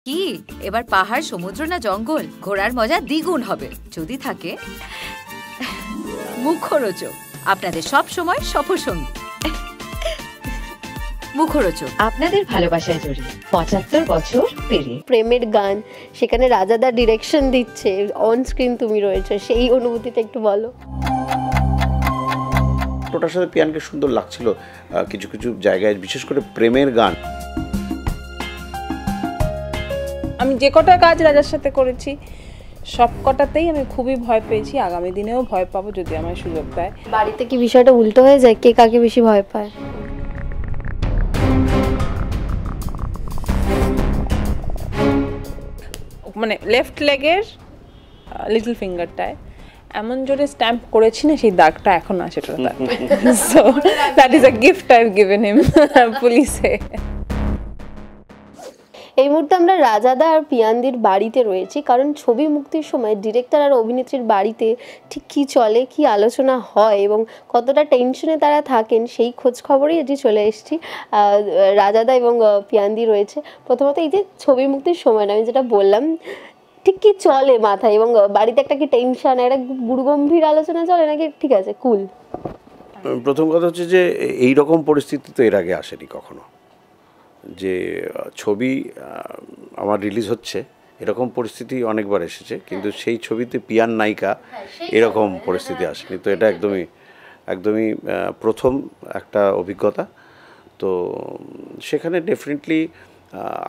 কি এবার পাহাড়, সমুদ্র না জঙ্গল? ঘোরার মজা দ্বিগুণ হবে যদি থাকে মুখরোচক, আপনাদের সব সময় সফরসঙ্গী। মুখরোচক আপনাদের ভালোবাসায় জড়িয়ে ৭৫ বছর পেরিয়ে। প্রেমের গান, সেখানে রাজাদা ডিরেকশন দিচ্ছে, অন স্ক্রিন তুমি রয়েছে, সেই অনুভূতিটা একটু বলো। ওটার সাথে পিয়ানকে সুন্দর লাগছিল কিছু কিছু জায়গায়, বিশেষ করে প্রেমের গান। আমি যে কটা কাজ রাজার সাথে করেছি সব কটাতেই আমি খুবই ভয় পেয়েছি, আগামী দিনেও ভয় পাবো যদি আমার সুযোগ দেয়। বাড়িতে কি বিষয়টা উল্টো হয়ে যায়, কে কাকে বেশি ভয় পায়? মানে লেফট লেগের লিটল ফিঙ্গারটায় এমন জোরে স্ট্যাম্প করেছি না, সেই দাগটা এখন আছে। So that is a gift I have given him পুলিশে। এই মুহূর্তে আমরা রাজাদা আর পিয়ানদির বাড়িতে রয়েছি, কারণ ছবি মুক্তির সময় ডিরেক্টর আর অভিনেত্রীর বাড়িতে ঠিক কী চলে, কী আলোচনা হয় এবং কতটা টেনশনে তারা থাকেন, সেই খোঁজ খবরই এটি চলে এসেছি। রাজাদা এবং পিয়ানদি রয়েছে। প্রথমত এই যে ছবি মুক্তির সময় আমি যেটা বললাম, ঠিক কী চলে মাথায়, এবং বাড়িতে একটা কি টেনশন, একটা গুরুগম্ভীর আলোচনা চলে নাকি ঠিক আছে কুল? প্রথম কথা হচ্ছে যে এই রকম পরিস্থিতি তো এর আগে আসেনি কখনো, যে ছবি আমার রিলিজ হচ্ছে এরকম পরিস্থিতি অনেকবার এসেছে, কিন্তু সেই ছবিতে পিয়ান নায়িকা এরকম পরিস্থিতি আসেনি। তো এটা একদমই প্রথম একটা অভিজ্ঞতা। তো সেখানে definitely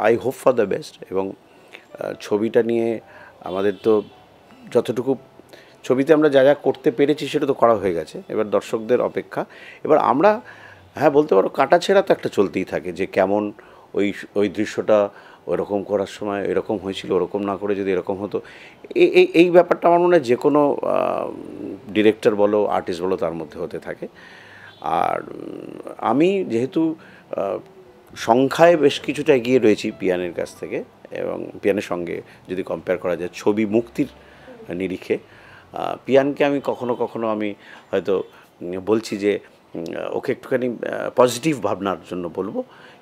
I hope for the best. এবং ছবিটা নিয়ে আমাদের তো যতটুকু ছবিতে আমরা যা যা করতে পেরেছি সেটা তো করা হয়ে গেছে, এবার দর্শকদের অপেক্ষা। এবার আমরা হ্যাঁ বলতে পারো কাটাছেঁড়া তো একটা চলতেই থাকে, যে কেমন ওই দৃশ্যটা ওরকম করার সময় এরকম হয়েছিল, ওরকম না করে যদি এরকম হতো। এই ব্যাপারটা আমার মনে হয় যে কোনো ডিরেক্টর বলো, আর্টিস্ট বলো, তার মধ্যে হতে থাকে। আর আমি যেহেতু সংখ্যায় বেশ কিছুটা এগিয়ে রয়েছি পিয়ানের কাছ থেকে, এবং পিয়ানের সঙ্গে যদি কম্পেয়ার করা যায় ছবি মুক্তির নিরিখে, পিয়ানকে আমি কখনো আমি হয়তো বলছি যে ওকে একটুখানি পজিটিভ ভাবনার জন্য বলবো,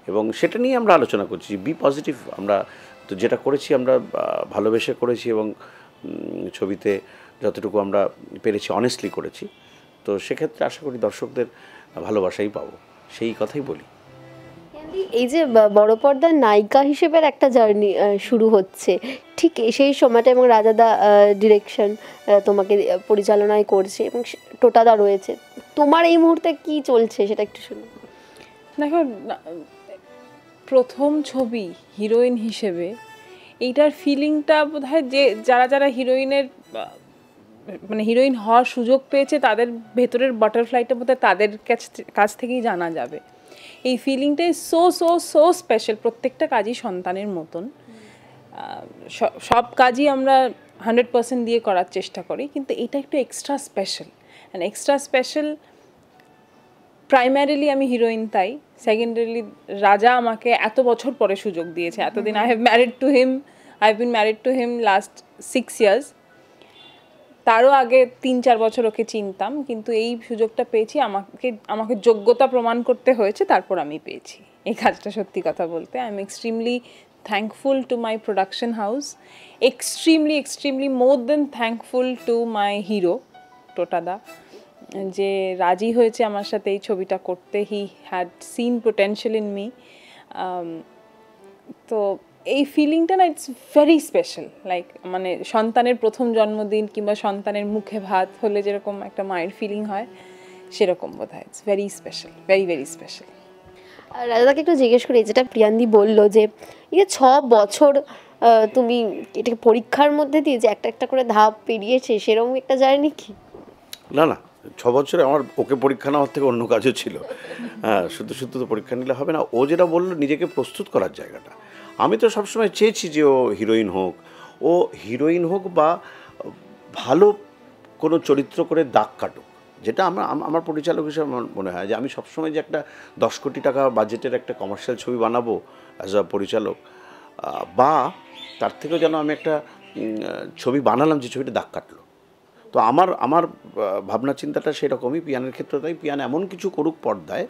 এবং সেটা নিয়ে আমরা আলোচনা করছি। Be positive. আমরা তো যেটা করেছি আমরা ভালোবেসে করেছি, এবং ছবিতে যতটুকু আমরা পেরেছি অনেস্টলি করেছি। তো সেক্ষেত্রে আশা করি দর্শকদের ভালোবাসাই পাবো, সেই কথাই বলি। এই যে বড় পর্দার নায়িকা হিসেবের একটা জার্নি শুরু হচ্ছে ঠিক সেই সময়টা, এবং রাজাদা ডিরেকশন তোমাকে পরিচালনায় করছে, এবং টোটাদা রয়েছে। তোমার এই মুহূর্তে কি চলছে সেটা একটু শুনি। দেখো, প্রথম ছবি হিরোইন হিসেবে এইটার ফিলিংটা বোধহয় যে যারা হিরোইনের মানে হিরোইন হওয়ার সুযোগ পেয়েছে তাদের ভেতরের বাটারফ্লাইটা বোধহয় তাদের কাছ থেকেই জানা যাবে। এই ফিলিংটাই সো স্পেশাল। প্রত্যেকটা কাজই সন্তানের মতন, সব কাজই আমরা 100% দিয়ে করার চেষ্টা করি, কিন্তু এটা একটু এক্সট্রা স্পেশাল। প্রাইমারিলি আমি হিরোইন, তাই সেকেন্ডারিলি রাজা আমাকে এত বছর পরে সুযোগ দিয়েছে। এতদিন I have been married to him last 6 years। তারও আগে 3-4 বছর ওকে চিনতাম, কিন্তু এই সুযোগটা পেয়েছি, আমাকে যোগ্যতা প্রমাণ করতে হয়েছে, তারপর আমি পেয়েছি এই কাজটা। সত্যি কথা বলতে I am extremely thankful to my production house, extremely more than thankful to my hero টোটাদা, যে রাজি হয়েছে আমার সাথে এই ছবিটা করতে। He had seen potential in me. তো এই ফিলিংটা না, ইটস ভেরি স্পেশাল। লাইক মানে সন্তানের প্রথম জন্মদিন কিংবা সন্তানের মুখে ভাত হলে যেরকম একটা মায়ের ফিলিং হয়, সেরকম বোধ হয়। It's very special, very special. রাজাদাকে একটু জিজ্ঞেস করি, যেটা প্রিয়ান্দি বললো যে এই যে 6 বছর তুমি এটাকে পরীক্ষার মধ্যে দিয়ে যে একটা করে ধাপ পেরিয়েছে, সেরকম একটা জার্নি কি? না 6 বছরে আমার ওকে পরীক্ষা নেওয়ার থেকে অন্য কাজও ছিল। হ্যাঁ, শুধু তো পরীক্ষা নিলে হবে না। ও যেটা বললো নিজেকে প্রস্তুত করার জায়গাটা, আমি তো সবসময় চেয়েছি যে ও হিরোইন হোক বা ভালো কোনো চরিত্র করে দাগ কাটুক। যেটা আমার পরিচালক হিসেবে আমার মনে হয় যে আমি সবসময় যে একটা 10 কোটি টাকা বাজেটের একটা কমার্শিয়াল ছবি বানাবো অ্যাজ আ পরিচালক, বা তার থেকেও যেন আমি একটা ছবি বানালাম যে ছবিটা দাগ কাটলো। তো আমার ভাবনা চিন্তাটা সেরকমই পিয়ানের ক্ষেত্রে। তাই পিয়ান এমন কিছু করুক পর্দায়,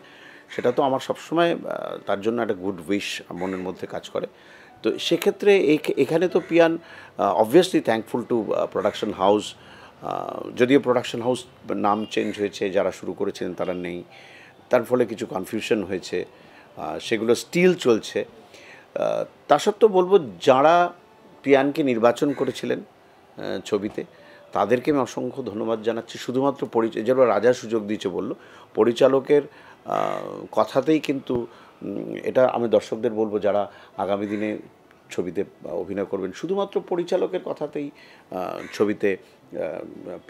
সেটা তো আমার সবসময় তার জন্য একটা গুড উইশ মনের মধ্যে কাজ করে, তো সেক্ষেত্রে এখানে তো পিয়ান obviously thankful to production house, যদিও প্রোডাকশন হাউস নাম চেঞ্জ হয়েছে, যারা শুরু করেছিলেন তারা নেই, তার ফলে কিছু কনফিউশন হয়েছে, সেগুলো স্টিল চলছে। তা সত্ত্বেও বলবো যারা পিয়ানকে নির্বাচন করেছিলেন ছবিতে তাদেরকে আমি অসংখ্য ধন্যবাদ জানাচ্ছি। শুধুমাত্র যেগুলো রাজা সুযোগ দিয়েছে বললো, পরিচালকের কথাতেই কিন্তু এটা আমি দর্শকদের বলবো যারা আগামী দিনে ছবিতে অভিনয় করবেন, শুধুমাত্র পরিচালকের কথাতেই ছবিতে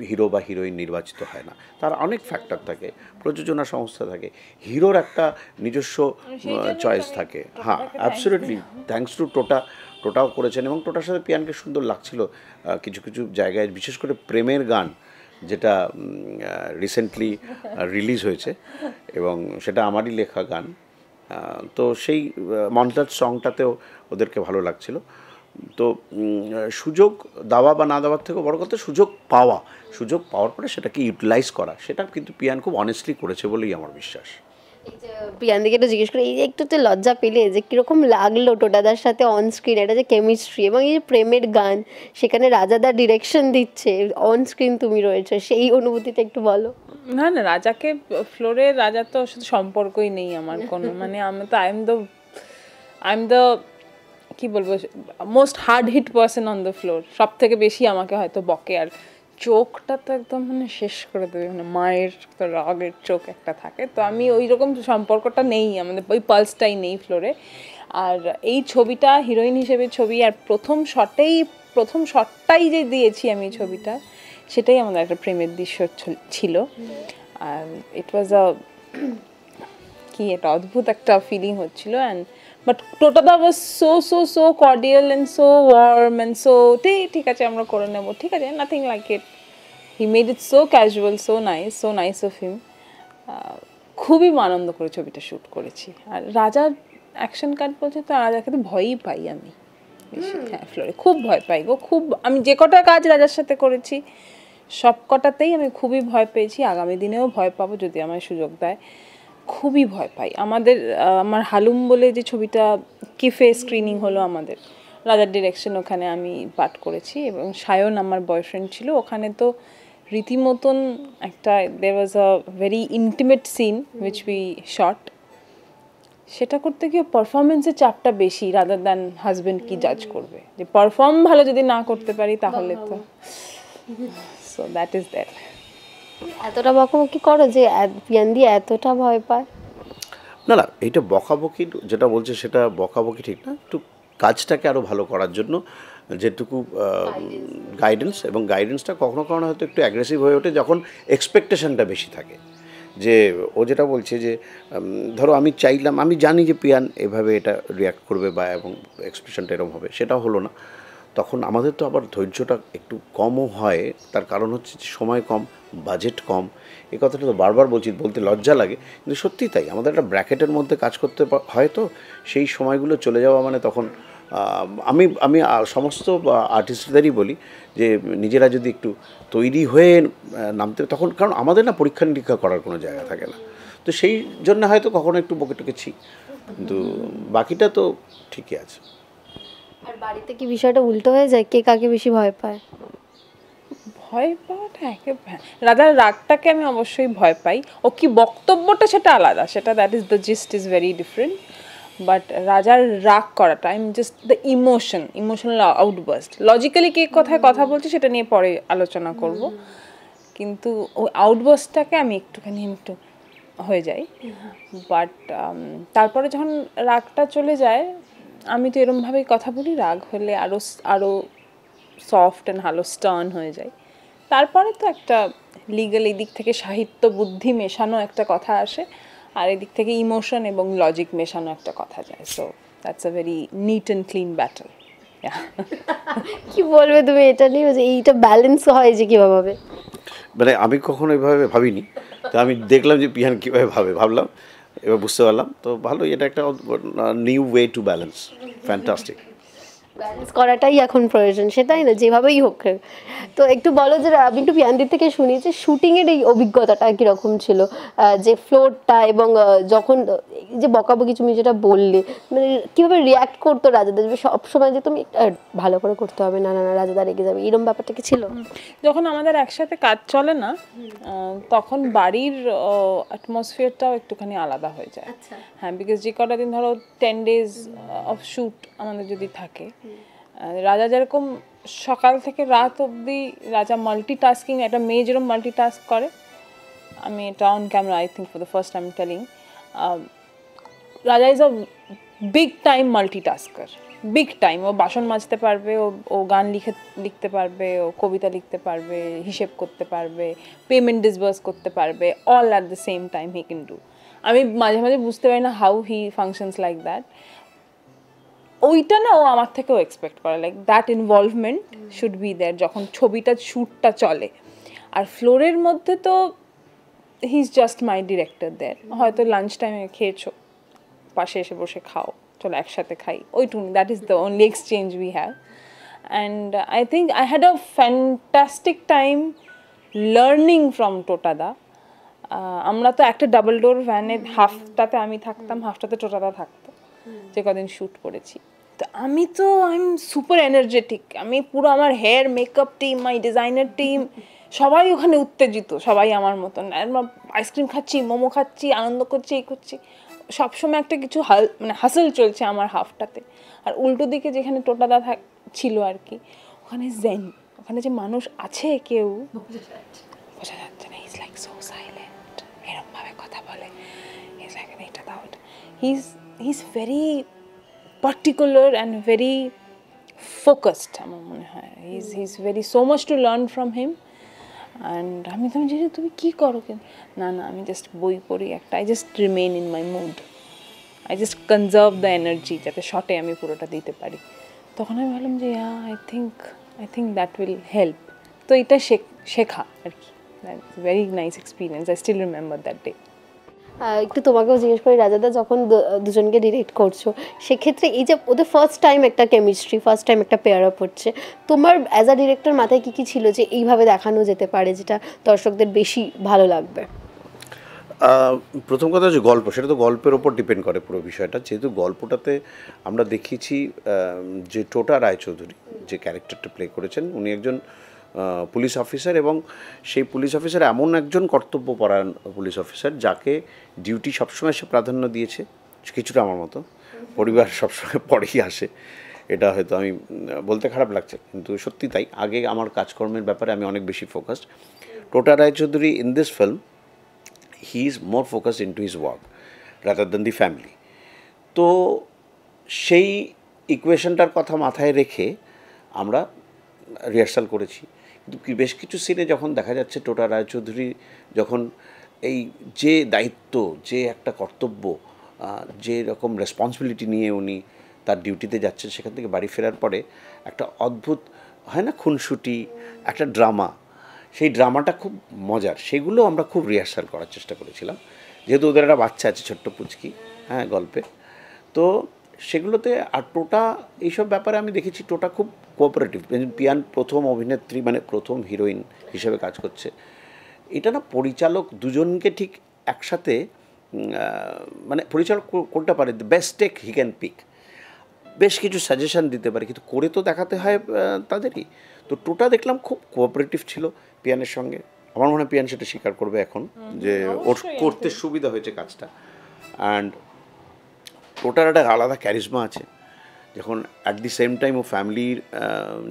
হিরো বা হিরোইন নির্বাচিত হয় না, তার অনেক ফ্যাক্টর থাকে, প্রযোজনা সংস্থা থাকে, হিরোর একটা নিজস্ব চয়েস থাকে। হ্যাঁ, অ্যাবসলিউটলি থ্যাঙ্কস টু টোটাও করেছেন, এবং টোটার সাথে পিয়ানকে সুন্দর লাগছিল কিছু কিছু জায়গায়, বিশেষ করে প্রেমের গান যেটা রিসেন্টলি রিলিজ হয়েছে এবং সেটা আমারই লেখা গান। তো সেই মন্টাজ সংটাতেও ওদেরকে ভালো লাগছিল। তো সুযোগ দেওয়া বা না দেওয়ার থেকেও বড় কথা সুযোগ পাওয়ার পরে সেটাকে ইউটিলাইজ করা, সেটা কিন্তু পিয়ান খুব অনেস্টলি করেছে বলেই আমার বিশ্বাস। প্রিয়ান দিকে একটু জিজ্ঞেস করি, এই যে একটু তো লজ্জা পেলে যে কীরকম লাগলো টোটাদার সাথে অন স্ক্রিন, এটা যে কেমিস্ট্রি এবং এই যে প্রেমের গান, সেখানে রাজাদার ডিরেকশন দিচ্ছে, অন স্ক্রিন তুমি রয়েছে, সেই অনুভূতিটা একটু বলো। না না, রাজাকে ফ্লোরে রাজা তো সাথে সম্পর্কই নেই আমার কোনো, মানে আমি তো আই এম দ্য কি বলবো, most hard hit person on the floor. সব থেকে বেশি আমাকে হয়তো বকে, আর চোখটা তো একদম মানে শেষ করে দেবে, মানে মায়ের তো রাগের চোখ একটা থাকে, তো আমি ওই রকম সম্পর্কটা নেই আমাদের, ওই পালসটাই নেই ফ্লোরে। আর এই ছবিটা হিরোইন হিসেবে ছবি, আর প্রথম শটটাই যে দিয়েছি আমি ছবিটা, সেটাই আমাদের একটা প্রেমের দৃশ্য ছিল। আর ইট ওয়াজ কি একটা অদ্ভুত একটা ফিলিং হচ্ছিল। অ্যান্ড বাট টোটাদা was so cordial and so warm and so ঠিক আছে আমরা করে নেবো, ঠিক আছে, nothing like it. He made it so casual, so nice of him. খুবই আনন্দ করে ছবিটা শ্যুট করেছি। আর রাজার অ্যাকশন কাট বলছে তো রাজাকে তো ভয়ই পাই আমি বেশি। হ্যাঁ, ফ্লোরে খুব ভয় পাই গো, খুব। আমি যে কটা কাজ রাজার সাথে করেছি সব কটাতেই আমি খুবই ভয় পেয়েছি, আগামী দিনেও ভয় পাবো যদি আমায় সুযোগ দেয়। খুবই ভয় পাই। আমার হালুম বলে যে ছবিটা কিফে স্ক্রিনিং হলো আমাদের, রাজার ডিরেকশন, ওখানে আমি পাঠ করেছি এবং সায়ন আমার বয়ফ্রেন্ড ছিল। ওখানে তো রীতিমতন একটা there was a very intimate scene which we shot. সেটা করতে গিয়ে পারফরমেন্সের চাপটা বেশি রাদার দ্যান হাজব্যান্ড কি জাজ করবে, যে পারফর্ম ভালো যদি না করতে পারি তাহলে তো। So that is that. এতটা বকাবকি করো যে পিয়ান দিয়ে এতটা ভয় পায়? না, এইটা বকাবকি যেটা বলছে সেটা বকাবকি ঠিক না, একটু কাজটাকে আরও ভালো করার জন্য যেটুকু গাইডেন্স, এবং গাইডেন্সটা কখনো কখনো হয়তো একটু অ্যাগ্রেসিভ হয়ে ওঠে যখন এক্সপেকটেশনটা বেশি থাকে। যে ও যেটা বলছে যে ধরো আমি চাইলাম, আমি জানি যে পিয়ান এভাবে এটা রিয়াক্ট করবে বা এবং এক্সপ্রেশনটা এরকম হবে, সেটাও হলো না, তখন আমাদের তো আবার ধৈর্যটা একটু কমও হয়। তার কারণ হচ্ছে যে সময় কম, বাজেট কম। এই কথাটা তো বারবার বলতে লজ্জা লাগে, কিন্তু সত্যি তাই। আমাদের একটা ব্র্যাকেটের মধ্যে কাজ করতে হয়, তো সেই সময়গুলো চলে যাওয়া মানে তখন আমি সমস্ত আর্টিস্টদেরই বলি যে নিজেরা যদি একটু তৈরি হয়ে নামতে, তখন কারণ আমাদের না পরীক্ষা নিরীক্ষা করার কোনো জায়গা থাকে না, তো সেই জন্য হয়তো কখনো একটু বকে টকেছি, কিন্তু বাকিটা তো ঠিকই আছে। আর বাড়িতে কি বিষয়টা উল্টো হয়ে যায়, কে কাকে বেশি ভয় পায়? ভয় পাওয়াটা রাজার রাগটাকে আমি অবশ্যই ভয় পাই, ও কি বক্তব্যটা সেটা আলাদা, সেটা that is the gist is very different. But রাজার রাগ করাটা, I am just the emotional outburst. Logically কে কথায় কথা বলছে সেটা নিয়ে পরে আলোচনা করব, কিন্তু ওই আউটবার্স্টটাকে আমি একটু হয়ে যাই। বাট তারপরে যখন রাগটা চলে যায়, আমি তো এরমভাবেই কথা বলি, রাগ হলে আরও সফট অ্যান্ড ভালো স্টার্ন হয়ে যায়। তারপরে তো একটা লিগাল এদিক থেকে সাহিত্য বুদ্ধি মেশানো একটা কথা আসে, আর এদিক থেকে ইমোশন এবং লজিক মেশানো একটা কথা যায়। So that's a very neat and clean battle. কি বলবে তুমি এটা নিয়ে, যে এইটা ব্যালেন্স হয় যে কীভাবে হবে? মানে আমি কখনো এইভাবে ভাবিনি, তো আমি দেখলাম যে পিয়ান কীভাবে ভাবলাম, এবার বুঝতে পারলাম, তো ভালোই, এটা একটা new way to balance, fantastic. Balance করাটাই এখন প্রয়োজন, সেটাই না, যেভাবেই হোক। তো একটু বলো যে আমি একটু পিয়ানদির থেকে শুনি যে শুটিংয়ের এই অভিজ্ঞতাটা কীরকম ছিল, যে ফ্লোরটা এবং যখন এই যে বকাবকি তুমি যেটা বললে, মানে কীভাবে রিয়াক্ট করতো রাজাদা, সবসময় যে তুমি ভালো করে করতে হবে, না না না রাজাদা রেগে যাবে, এরকম ব্যাপারটা কি ছিল? যখন আমাদের একসাথে কাজ চলে না, তখন বাড়ির অ্যাটমসফিয়ারটাও একটুখানি আলাদা হয়ে যায়। হ্যাঁ, বিকজ যে কটা দিন ধরো 10 days অফ শ্যুট আমাদের যদি থাকে, রাজা যেরকম সকাল থেকে রাত অবধি, রাজা মাল্টিটাস্কিং, একটা মেয়ে যেরকম মাল্টিটাস্ক করে, আমি এটা on camera I think for the first time telling, Raja is a big time multitasker, big time. ও বাসন মাজতে পারবে, ও গান লিখতে পারবে, ও কবিতা লিখতে পারবে, হিসেব করতে পারবে, পেমেন্ট ডিসবার্স করতে পারবে, all at the same time he can do. আমি মাঝে মাঝে বুঝতে পারি না how he functions like that. ওইটা না ও আমার থেকেও এক্সপেক্ট করে, like that involvement should be there যখন ছবিটা শ্যুটটা চলে। আর ফ্লোরের মধ্যে তো he is just my director there. হয়তো লাঞ্চ টাইমে খেয়েছো, পাশে এসে বসে খাও, চলো একসাথে খাই, ওইটুকু, that is the only exchange we have. And I think I had a fantastic time learning from টোটাদা। আমরা তো একটা ডাবল ডোর ভ্যানে, হাফটাতে আমি থাকতাম, হাফটাতে টোটাদা থাকতো, যে কদিন শ্যুট করেছি। তো আই এম সুপার এনার্জেটিক, আমি পুরো আমার হেয়ার মেকআপ টিম, মাই ডিজাইনার টিম, সবাই ওখানে উত্তেজিত, সবাই আমার মতন। আইসক্রিম খাচ্ছি, মোমো খাচ্ছি, আনন্দ করছি, এই করছি, সবসময় একটা কিছু মানে হাসল চলছে আমার হাফটাতে। আর উল্টো দিকে যেখানে টোটাদা ছিল আর কি, ওখানে জেন, ওখানে যে মানুষ আছে কেউ বোঝা যাচ্ছে না, ইজ লাইক সো সাইলেন্ট, এরকমভাবে কথা বলে, ইজ লাইক এটা দাও, he's very particular and very focused, আমার মনে হয় he's very so much to learn from him. And আমি তো যে তুমি কি করো, না না আমি জাস্ট বই পড়ি একটা, I just remain in my mood, I just conserve the energy যাতে শটে আমি পুরোটা দিতে পারি। তখন আমি ভাবলাম যে I think that will help. তো এটা শেখা আর কি, very nice experience, I still remember that day. একটু তোমাকেও জিজ্ঞেস করি রাজাদা, যখন দুজনকে ডিরেক্ট করছো, সেক্ষেত্রে এই যে ওদের ফার্স্ট টাইম একটা কেমিস্ট্রি, ফার্স্ট টাইম একটা পেয়ার আপ হচ্ছে, তোমার অ্যাজ আ ডিরেক্টর মাথায় কী কী ছিল যে এইভাবে দেখানো যেতে পারে যেটা দর্শকদের বেশি ভালো লাগবে? প্রথম কথা হচ্ছে গল্প, সেটা তো গল্পের ওপর ডিপেন্ড করে পুরো বিষয়টা। যেহেতু গল্পটাতে আমরা দেখিয়েছি যে টোটা রায়চৌধুরী যে ক্যারেক্টারটা প্লে করেছেন, উনি একজন পুলিশ অফিসার, এবং সেই পুলিশ অফিসার এমন একজন কর্তব্যপরায়ণ পুলিশ অফিসার যাকে ডিউটি সবসময় সে প্রাধান্য দিয়েছে, কিছুটা আমার মতো। পরিবার সবসময় পরেই আসে, এটা হয়তো আমি বলতে খারাপ লাগছে, কিন্তু সত্যি তাই। আগে আমার কাজকর্মের ব্যাপারে আমি অনেক বেশি focused. Tota Roychowdhury in this film he is more focused into his work rather than the family. তো সেই ইকুয়েশনটার কথা মাথায় রেখে আমরা রিহার্সাল করেছি। কিন্তু বেশ কিছু সিনে যখন দেখা যাচ্ছে টোটা রায়চৌধুরী যখন এই যে দায়িত্ব, যে একটা কর্তব্য, যে রকম রেসপন্সিবিলিটি নিয়ে উনি তার ডিউটিতে যাচ্ছেন, সেখান থেকে বাড়ি ফেরার পরে একটা অদ্ভুত হয় না খুনসুটি, একটা ড্রামা, সেই ড্রামাটা খুব মজার। সেগুলো আমরা খুব রিহার্সাল করার চেষ্টা করেছিলাম, যেহেতু ওদের একটা বাচ্চা আছে ছোট্ট পুচকি, হ্যাঁ, গল্পে। তো সেগুলোতে আর টোটা এইসব ব্যাপারে আমি দেখেছি টোটা খুব কোঅপারেটিভ। পিয়ান প্রথম অভিনেত্রী, মানে প্রথম হিরোইন হিসেবে কাজ করছে। এটা না পরিচালক দুজনকে ঠিক একসাথে, মানে পরিচালক কোনটা পারে, the best take he can pick, বেশ কিছু সাজেশান দিতে পারে, কিন্তু করে তো দেখাতে হয় তাদেরই। তো টোটা দেখলাম খুব কোঅপারেটিভ ছিল পিয়ানের সঙ্গে। আমার মনে হয় পিয়ান সেটা স্বীকার করবে এখন, যে ওর করতে সুবিধা হয়েছে কাজটা। অ্যান্ড টোটার একটা আলাদা ক্যারিজমা আছে, যখন অ্যাট দি সেম টাইম ও ফ্যামিলির,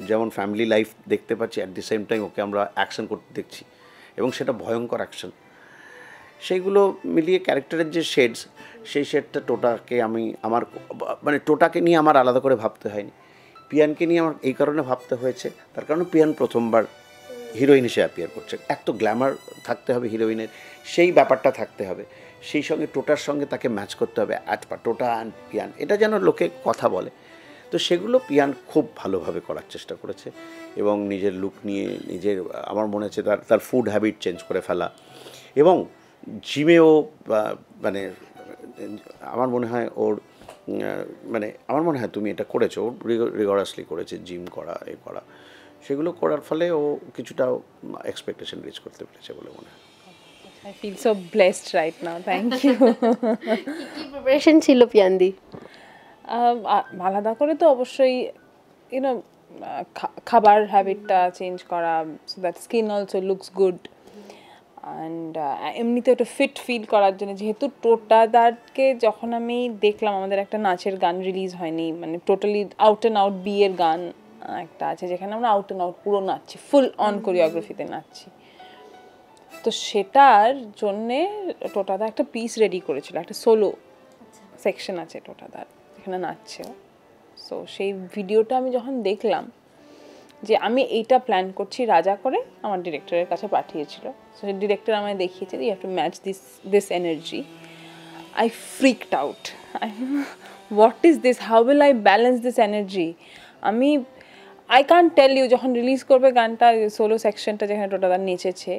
যেমন ফ্যামিলি লাইফ দেখতে পাচ্ছি, at the same time okay আমরা অ্যাকশন করতে দেখছি, এবং সেটা ভয়ঙ্কর অ্যাকশন। সেইগুলো মিলিয়ে ক্যারেক্টারের যে শেডস, সেই শেডটা টোটাকে আমার মানে টোটাকে নিয়ে আমার আলাদা করে ভাবতে হয়নি। পিয়ানকে নিয়ে আমার এই কারণে ভাবতে হয়েছে, তার কারণে পিয়ান প্রথমবার হিরোইন হিসেবে অ্যাপিয়ার করছে। এক তো গ্ল্যামার থাকতে হবে হিরোইনের, সেই ব্যাপারটা থাকতে হবে, সেই সঙ্গে টোটার সঙ্গে তাকে ম্যাচ করতে হবে। টোটা অ্যান্ড পিয়ান, এটা যেন লোকে কথা বলে। তো সেগুলো পিয়ান খুব ভালোভাবে করার চেষ্টা করেছে, এবং নিজের লুক নিয়ে আমার মনে হচ্ছে তার ফুড হ্যাবিট চেঞ্জ করে ফেলা, এবং জিমেও মানে আমার মনে হয় ওর মানে আমার মনে হয় তুমি এটা করেছো, রিগরাসলি করেছে, জিম করা এ করা, সেগুলো করার ফলে ও কিছুটা এক্সপেকটেশন রিচ করতে পেরেছে বলে মনে হয়। I feel so blessed right now. Thank you. কি প্রিপারেশন ছিল পিয়ান্দি? আলাদা করে তো অবশ্যই ইউনো খাবার হ্যাবিটটা চেঞ্জ করা, so that skin also looks good, and এমনিতে একটা ফিট ফিল করার জন্য, যেহেতু টোটাদারকে যখন আমি দেখলাম, আমাদের একটা নাচের গান রিলিজ হয়নি, মানে টোটালি আউট অ্যান্ড আউট বিয়ের গান একটা আছে যেখানে আমরা আউট অ্যান্ড আউট পুরো নাচছি, ফুল অন কোরিওগ্রাফিতে নাচছি। তো সেটার জন্যে টোটাদা একটা পিস রেডি করেছিল, একটা সোলো সেকশন আছে টোটাদার যেখানে নাচছে। সো সেই ভিডিওটা আমি যখন দেখলাম যে আমি এইটা প্ল্যান করছি রাজা করে, আমার ডিরেক্টরের কাছে পাঠিয়েছিল। সো ডিরেক্টর আমায় দেখিয়েছে you have to match this energy. I freaked out, what is this, how will I balance this energy. I can't tell you, যখন রিলিজ করবে গানটা, সোলো সেকশনটা যেখানে টোটাদার নেচেছে,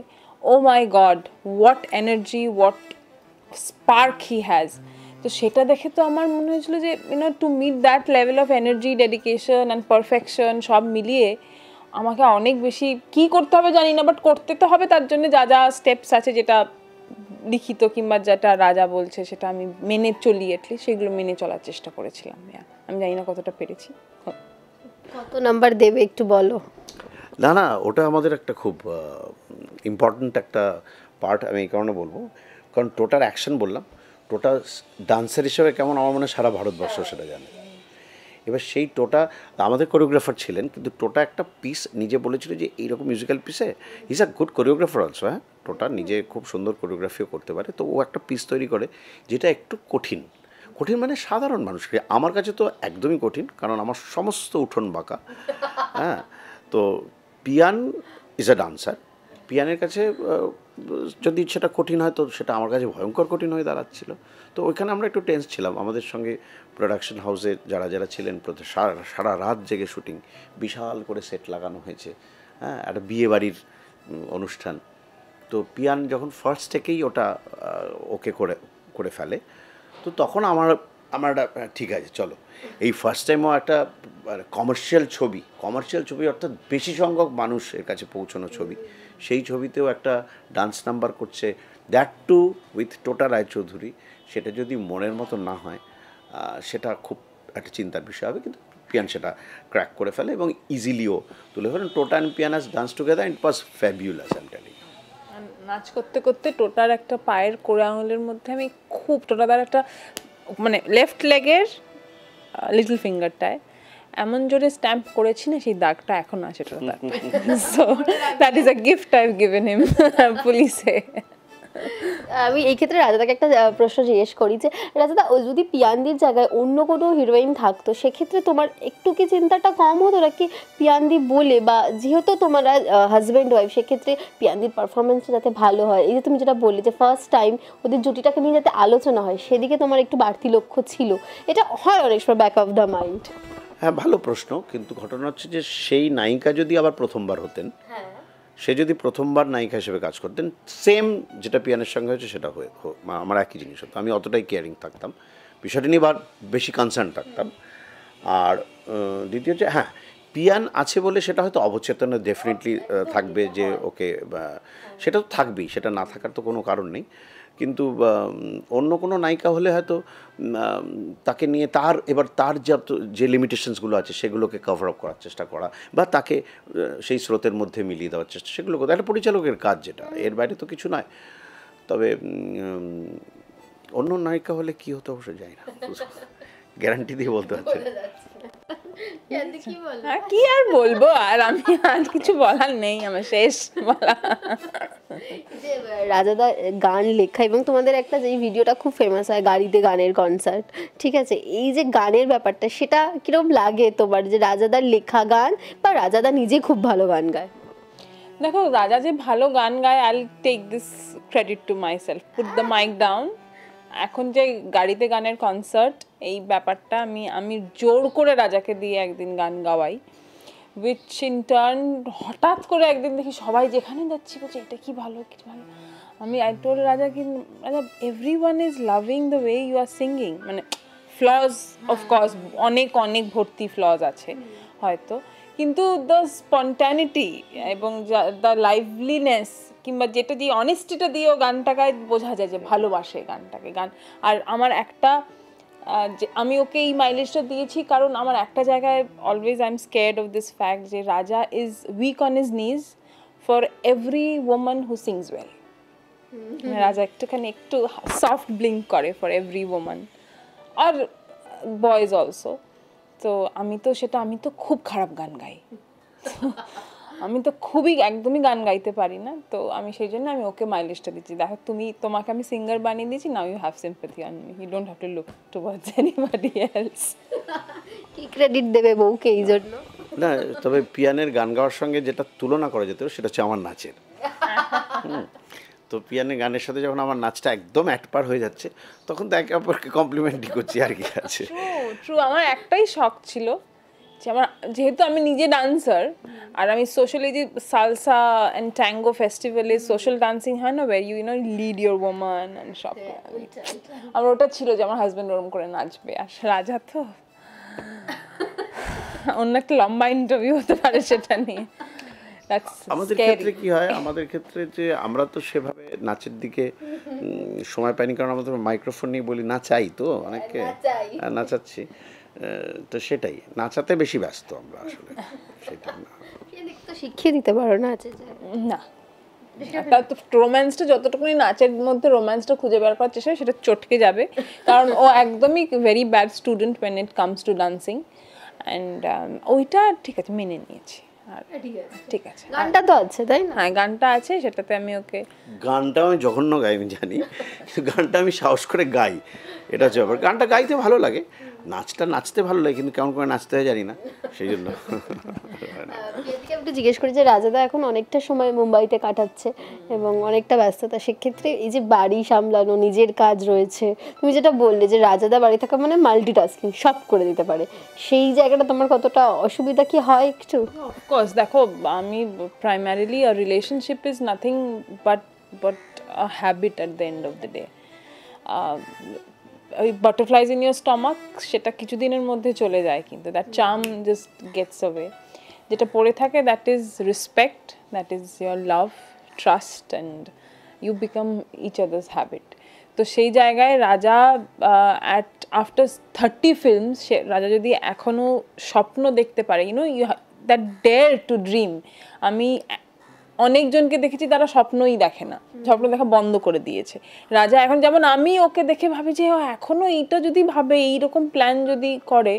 oh my god, what energy, what spark he has. তো সেটা দেখে তো আমার মনে হয়েছিল যে to meet that level of energy, dedication and perfection সব মিলিয়ে আমাকে অনেক বেশি কী করতে হবে জানি না, বাট করতে তো হবে। তার জন্য যা যা স্টেপস আছে, যেটা লিখিত কিংবা যেটা রাজা বলছে সেটা আমি মেনে চলি, অ্যাটলিস্ট সেগুলো মেনে চলার চেষ্টা করেছিলাম। আমি জানি না কতটা পেরেছি। কত নাম্বার দেবে একটু বলো? না না, ওটা আমাদের একটা খুব ইম্পর্ট্যান্ট একটা পার্ট। আমি এই কারণে বলবো, কারণ টোটার অ্যাকশন বললাম, টোটা ডান্সার হিসেবে কেমন আমার মনে হয় সারা ভারতবর্ষ সেটা জানে। এবার সেই টোটা আমাদের কোরিওগ্রাফার ছিলেন, কিন্তু টোটা একটা পিস নিজে বলেছিল যে এইরকম মিউজিক্যাল পিসে is a good choreographer also. হ্যাঁ, টোটা নিজে খুব সুন্দর কোরিওগ্রাফিও করতে পারে। তো ও একটা পিস তৈরি করে যেটা একটু কঠিন, কঠিন মানে সাধারণ মানুষকে, আমার কাছে তো একদমই কঠিন, কারণ আমার সমস্ত উঠোন বাঁকা। হ্যাঁ, তো পিয়ান ইজ আ ডান্সার, পিয়ানের কাছে যদি সেটা কঠিন হয় তো সেটা আমার কাছে ভয়ঙ্কর কঠিন হয়ে দাঁড়াচ্ছিল। তো ওইখানে আমরা একটু টেন্স ছিলাম। আমাদের সঙ্গে প্রোডাকশন হাউসে যারা যারা ছিলেন, সারা রাত জেগে শুটিং, বিশাল করে সেট লাগানো হয়েছে। হ্যাঁ, একটা বিয়ে বাড়ির অনুষ্ঠান। তো পিয়ান যখন ফার্স্ট থেকেই ওটা ওকে করে ফেলে, তো তখন আমার ঠিক আছে চলো, এই ফার্স্ট টাইমও একটা কমার্শিয়াল ছবি অর্থাৎ বেশি সংখ্যক মানুষের কাছে পৌঁছানো ছবি, সেই ছবিতেও একটা ডান্স নাম্বার করছে, দ্যাট টু উইথ টোটা রায়চৌধুরী। সেটা যদি মনের মতো না হয় সেটা খুব একটা চিন্তার বিষয় হবে, কিন্তু পিয়ান সেটা ক্র্যাক করে ফেলে এবং ইজিলিও তুলে ফেলেন। টোটা অ্যান্ড পিয়ান has dance together, it was fabulous. I am telling you. নাচ করতে করতে টোটার একটা পায়ের কোড়া আঙুলের মধ্যে আমি খুব, টোটাদার একটা মানে লেফট লেগের লিটল ফিঙ্গারটায় এমন জোরে স্ট্যাম্প করেছি না, সেই দাগটা এখন আছে টোটাদার। So that is a gift I have given him পুলিশে। আমি এই ক্ষেত্রে রাজাদাকে একটা প্রশ্ন জিজ্ঞেস করি যে রাজাদা, ও যদি পিয়ান্দির জায়গায় অন্য কোনো হিরোইন থাকতো, সেক্ষেত্রে তোমার একটু কি চিন্তাটা কম হতো নাকি? পিয়ান্দি বলে, বা যেহেতু তোমরা হাজব্যান্ড ওয়াইফ, সেক্ষেত্রে পিয়ান্দির পারফরমেন্সটা যাতে ভালো হয়, এই যে তুমি যেটা বললে যে ফার্স্ট টাইম ওদের জুটিটাকে নিয়ে যাতে আলোচনা হয়, সেদিকে তোমার একটু বাড়তি লক্ষ্য ছিল, এটা হয় অনেক সময় ব্যাক অফ দ্য মাইন্ড। হ্যাঁ, ভালো প্রশ্ন, কিন্তু ঘটনা হচ্ছে যে সেই নায়িকা যদি আবার প্রথমবার হতেন, সে যদি প্রথমবার নায়িকা হিসেবে কাজ করতেন, সেম যেটা পিয়ানের সঙ্গে হয়েছে সেটা আমার একই জিনিস হতো। আমি অতটাই কেয়ারিং থাকতাম, বিষয়টা নিয়ে বেশি কনসার্ন থাকতাম। আর দ্বিতীয় যে হ্যাঁ, পিয়ান আছে বলে সেটা হয়তো অবচেতনে ডেফিনেটলি থাকবে যে ওকে, সেটা তো থাকবেই, সেটা না থাকার তো কোনো কারণ নেই। কিন্তু অন্য কোনো নায়িকা হলে হয়তো তাকে নিয়ে তার যে লিমিটেশনসগুলো আছে সেগুলোকে কভার আপ করার চেষ্টা করা, বা তাকে সেই স্রোতের মধ্যে মিলিয়ে দেওয়ার চেষ্টা, সেগুলো একটা পরিচালকের কাজ, যেটা এর বাইরে তো কিছু নয়। তবে অন্য নায়িকা হলে কী হতো অবশ্যই জানি না, গ্যারান্টি দিয়ে বলতে পারছি না। কি আর বলবো, আর আমি আর কিছু বলার নেই, আমার শেষ বলা। রাজাদা গান লেখা, এবং তোমাদের একটা যে ভিডিওটা খুব ফেমাস হয়, গাড়িতে গানের কনসার্ট, ঠিক আছে, এই যে গানের ব্যাপারটা, সেটা কিরকম লাগে তোমার, যে রাজাদার লেখা গান বা রাজাদা নিজে খুব ভালো গান গায়? দেখো, রাজা যে ভালো গান গায়, I will take this credit to myself, put the mic down. এখন যে গাড়িতে গানের কনসার্ট, এই ব্যাপারটা আমি জোর করে রাজাকে দিয়ে একদিন গান গাওয়াই, উইচ ইন টার্ন হঠাৎ করে একদিন দেখি সবাই যেখানে যাচ্ছি বলছে এটা কি ভালো, কি ভালো। I told Raja, everyone is loving the way you are singing, মানে ফ্লজ অফকোর্স অনেক অনেক ভর্তি ফ্লজ আছে হয়তো, কিন্তু দ্য স্পন্টানিটি এবং দ্য লাইভলিনেস কিংবা যেটা দিয়ে অনেস্টিটা দিয়েও গানটাকে বোঝা যায় যে ভালোবাসে গানটাকে। গান আর আমার একটা যে আমি ওকে এই মাইলেজটা দিয়েছি কারণ আমার একটা জায়গায় always I am scared of this fact যে Raja is weak on his knees for every woman who sings well. Raja একটু সফট ব্লিঙ্ক করে ফর এভরি ওম্যান আর বয়েজ অলসো। তো আমি তো খুব খারাপ গান গাই, আমি তো একদমই গান গাইতে পারি না। তো আমি সেই জন্য আমি ওকে মাইলেজটা দিচ্ছি, দেখো তোমাকে আমি সিঙ্গার বানিয়ে দিয়েছি, now you have sympathy on me, you don't have to look towards anybody else. কি ক্রেডিট দেবে বউকে এই জন্য? না, তবে পিয়ানের গান গাওয়ার সঙ্গে যেটা তুলনা করা যেত সেটা হচ্ছে আমার নাচের। তো পিয়ানের গানের সাথে যখন আমার নাচটা একদম একপার হয়ে যাচ্ছে তখন তো একে অপরকে কমপ্লিমেন্টই করছি, আর কি আছে। ট্রু আমার একটাই শখ ছিল যে আমার, যেহেতু আমি নিজে ডান্সার আর আমি সোশ্যালি যে সালসা অ্যান্ড ট্যাঙ্গো ফেস্টিভ্যালে সোশ্যাল ডান্সিং হয় না, where you know lead your woman and সব, আমার ওটা ছিল যে আমার হাজব্যান্ড ওরম করে নাচবে। আর রাজা তো অন্য একটা লম্বা ইন্টারভিউ হতে পারে সেটা নিয়ে। আমাদের ক্ষেত্রে কি হয়, আমাদের ক্ষেত্রে যে আমরা তো সেভাবে নাচের দিকে সময় পাইনি, কারণ আমরা তো মাইক্রোফোন নিয়ে বলি নাচাই, তো অনেককে নাচাচ্ছি, তো সেটাই নাচাতে বেশি ব্যস্ত আমরা আসলে, সেটা না। তো শিখিয়ে দিতে পারো না না, তার তো রোম্যান্সটা যতটুকুনি নাচের মধ্যে রোম্যান্সটা খুঁজে বের করার চেষ্টা সেটা চটকে যাবে, কারণ ও একদমই very bad student when it comes to dancing. And ওইটা ঠিক আছে, মেনে নিয়েছি। আর ঠিক আছে, গানটা তো আছে তাই না? হ্যাঁ গানটা আছে, সেটাতে আমি ওকে, গানটা আমি জঘন্য গাই আমি জানি, কিন্তু গানটা আমি সাহস করে গাই, এটা হচ্ছে ব্যাপার। গানটা গাইতে ভালো লাগে, নাচতে ভালো লাগে, কিন্তু কেমন করে নাচতে হয় জানি না, সেই জন্য। একটু জিজ্ঞেস করি যে রাজাদা এখন অনেকটা সময় মুম্বাইতে কাটাচ্ছে এবং অনেকটা ব্যস্ততা, সেক্ষেত্রে এই যে বাড়ি সামলানো, নিজের কাজ রয়েছে, তুমি যেটা বললে যে রাজাদা বাড়ি থাকা মানে মাল্টিটাস্কিং, সব করে দিতে পারে, সেই জায়গাটা তোমার কতটা অসুবিধা কি হয় একটু? অফকোর্স দেখো, আমি primarily a relationship is nothing but a habit at the end of the day. ওই বাটারফ্লাইজ ইন ইয়োর স্টমাক সেটা কিছুদিনের মধ্যে চলে যায়, কিন্তু that charm just gets away. যেটা পড়ে থাকে that is respect, that is your love, trust and you become each others habit. তো সেই জায়গায় রাজা অ্যাট আফটার 30 ফিল্মস, সে রাজা যদি এখনও স্বপ্ন দেখতে পারে, you know you that dare to dream. আমি অনেকজনকে দেখেছি তারা স্বপ্নই দেখে না, স্বপ্ন দেখা বন্ধ করে দিয়েছে। রাজা এখন, যেমন আমি ওকে দেখে ভাবি যে এখনও এইটা যদি ভাবে, এইরকম প্ল্যান যদি করে,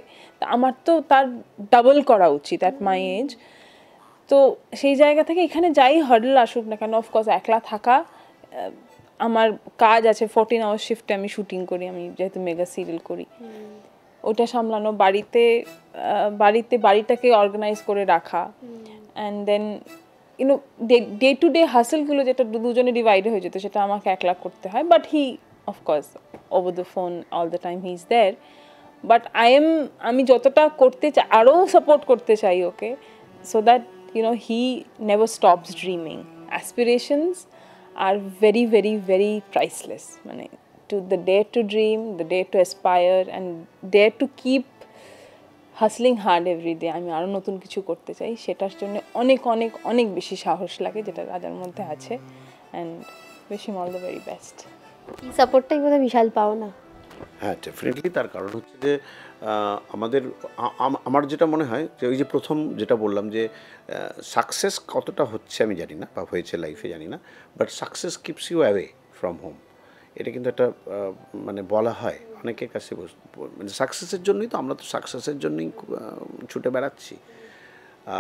আমার তো তার ডাবল করা উচিত অ্যাট মাই এজ। তো সেই জায়গা থেকে এখানে যাই হার্ডল আসুক না কেন, অফকোর্স একলা থাকা, আমার কাজ আছে 14 আওয়ার শিফটে আমি শুটিং করি, আমি যেহেতু মেগা সিরিয়াল করি, ওটা সামলানো, বাড়িটাকে অর্গানাইজ করে রাখা, and then you know day to day হাসেলগুলো যেটা দুজনে ডিভাইড হয়ে যেত সেটা আমাকে একলা করতে হয়। But he of course over the phone all the time he is there. But আমি যতটা করতে চাই, আরও সাপোর্ট করতে চাই ওকে, so that you know he never stops dreaming. Aspirations are very very very priceless, মানে the dare to dream, the dare to aspire and dare to keep hustling hard everyday. আমি আরও নতুন কিছু করতে চাই, সেটার জন্য অনেক অনেক অনেক বেশি সাহস লাগে, যেটা রাজার মধ্যে আছে। And wish him all the very best. এই সাপোর্টটাই বোধহয় বিশাল পাও না? হ্যাঁ, ডেফিনেটলি। তার কারণ হচ্ছে যে আমার যেটা মনে হয় যে ওই যে প্রথম যেটা বললাম যে সাকসেস কতটা হচ্ছে আমি জানি না, বা হয়েছে লাইফে জানি না, but success keeps you away from home, এটা কিন্তু একটা মানে বলা হয় অনেকের কাছে, মানে সাকসেসের জন্যই তো আমরা তো সাকসেসের জন্যই ছুটে বেড়াচ্ছি।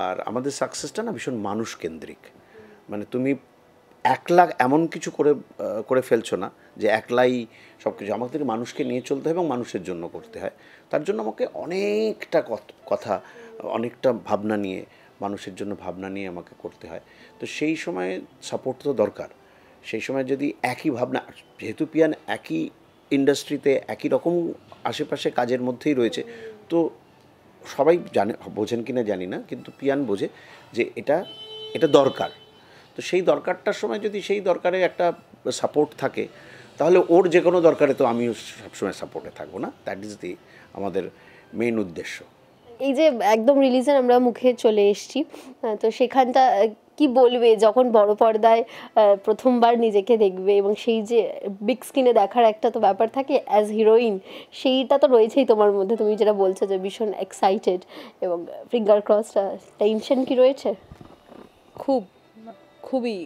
আর আমাদের সাকসেসটা না ভীষণ মানুষ কেন্দ্রিক, মানে তুমি একলা এমন কিছু করে ফেলছো না যে একলাই সব কিছু, আমাদের মানুষকে নিয়ে চলতে হয় এবং মানুষের জন্য করতে হয়। তার জন্য আমাকে অনেকটা কথা, অনেকটা ভাবনা নিয়ে, মানুষের জন্য ভাবনা নিয়ে আমাকে করতে হয়। তো সেই সময় সাপোর্ট তো দরকার। সেই সময় যদি একই ভাবনা, যেহেতু পিয়ান একই ইন্ডাস্ট্রিতে একই রকম আশেপাশে কাজের মধ্যেই রয়েছে, তো সবাই বোঝেন কিনা জানি না, কিন্তু পিয়ান বোঝে যে এটা দরকার। তো সেই দরকারটার সময় যদি সেই দরকারে একটা সাপোর্ট থাকে, তাহলে ওর যে কোনো দরকারে তো আমিও সবসময় সাপোর্টে থাকবো না, দ্যাট ইজ দি আমাদের মেইন উদ্দেশ্য। এই যে একদম রিলিজের আমরা মুখে চলে এসেছি, তো সেখানটা কি বলবে যখন বড় পর্দায় প্রথমবার নিজেকে দেখবে এবং সেই যে বিগ স্ক্রিনে দেখার একটা তো ব্যাপার থাকে অ্যাজ হিরোইন, সেইটা তো রয়েছেই তোমার মধ্যে, তুমি যেটা বলছো যে ভীষণ এক্সাইটেড এবং ফিঙ্গার ক্রসটা, টেনশন কি রয়েছে? খুবই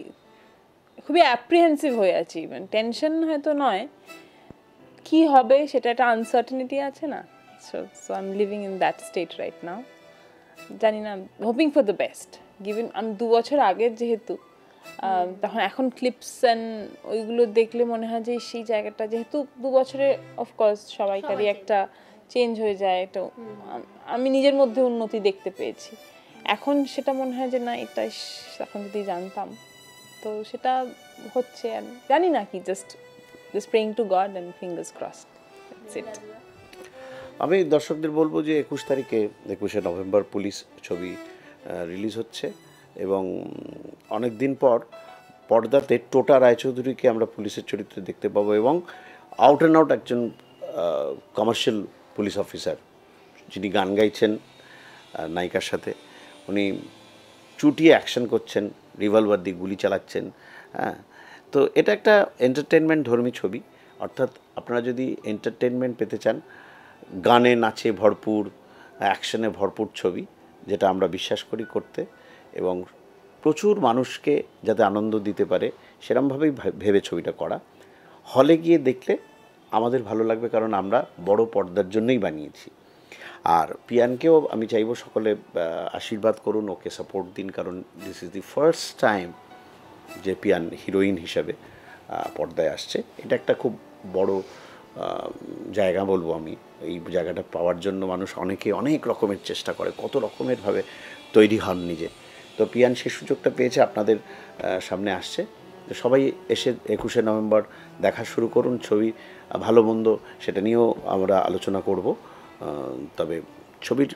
খুবই অ্যাপ্রিহেন্সিভ হয়ে আছি, মানে টেনশন হয়তো নয়, কি হবে সেটা একটা আনসার্টেনিটি আছে না, so I am living in that state right now. জানি না, hoping for the best. Given আমি 2 বছর আগের যেহেতু, তখন এখন ক্লিপস অ্যান্ড ওইগুলো দেখলে মনে হয় যে সেই জায়গাটা যেহেতু 2 বছরে অফকোর্স সবাইকারই একটা চেঞ্জ হয়ে যায়, তো আমি নিজের মধ্যে উন্নতি দেখতে পেয়েছি। এখন সেটা মনে হয় যে না, এটা এখন যদি জানতাম, তো সেটা হচ্ছে, আর জানি না কি, just praying two god and fingers crossed, that's it. আমি দর্শকদের বলবো যে 21 তারিখে 21শে নভেম্বর পুলিশ ছবি রিলিজ হচ্ছে, এবং অনেক দিন পর পর্দাতে টোটা রায়চৌধুরীকে আমরা পুলিশের চরিত্রে দেখতে পাবো, এবং আউট অ্যান্ড আউট একজন কমার্শিয়াল পুলিশ অফিসার, যিনি গান গাইছেন নায়িকার সাথে, উনি চুটিয়ে অ্যাকশন করছেন, রিভলভার দিয়ে গুলি চালাচ্ছেন। হ্যাঁ, তো এটা একটা এন্টারটেনমেন্ট ধর্মী ছবি, অর্থাৎ আপনারা যদি এন্টারটেনমেন্ট পেতে চান, গানে নাচে ভরপুর, অ্যাকশনে ভরপুর ছবি, যেটা আমরা বিশ্বাস করি করতে, এবং প্রচুর মানুষকে যাতে আনন্দ দিতে পারে সেরমভাবেই ভেবে ছবিটা করা। হলে গিয়ে দেখলে আমাদের ভালো লাগবে, কারণ আমরা বড় পর্দার জন্যই বানিয়েছি। আর পিয়ানকেও আমি চাইবো সকলে আশীর্বাদ করুন, ওকে সাপোর্ট দিন, কারণ this is the first time যে পিয়ান হিরোইন হিসাবে পর্দায় আসছে। এটা একটা খুব বড় জায়গা বলবো আমি। এই জায়গাটা পাওয়ার জন্য মানুষ অনেক রকমের চেষ্টা করে, কত রকমেরভাবে তৈরি হন নিজে। তো পিয়ান সেই সুযোগটা পেয়েছে, আপনাদের সামনে আসছে। সবাই এসে 21শে নভেম্বর দেখা শুরু করুন। ছবি ভালো মন্দ সেটা নিয়েও আমরা আলোচনা করব। তবে ছবির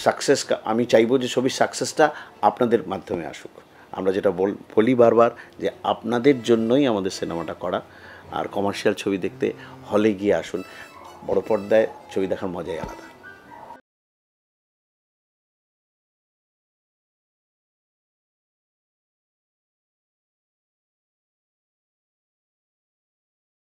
সাকসেস, আমি চাইবো যে ছবির সাকসেসটা আপনাদের মাধ্যমে আসুক। আমরা যেটা বলি বারবার, যে আপনাদের জন্যই আমাদের সিনেমাটা করা। আর কমার্শিয়াল ছবি দেখতে হলে গিয়ে আসুন, বড় পর্দায় ছবি দেখার মজাই আলাদা।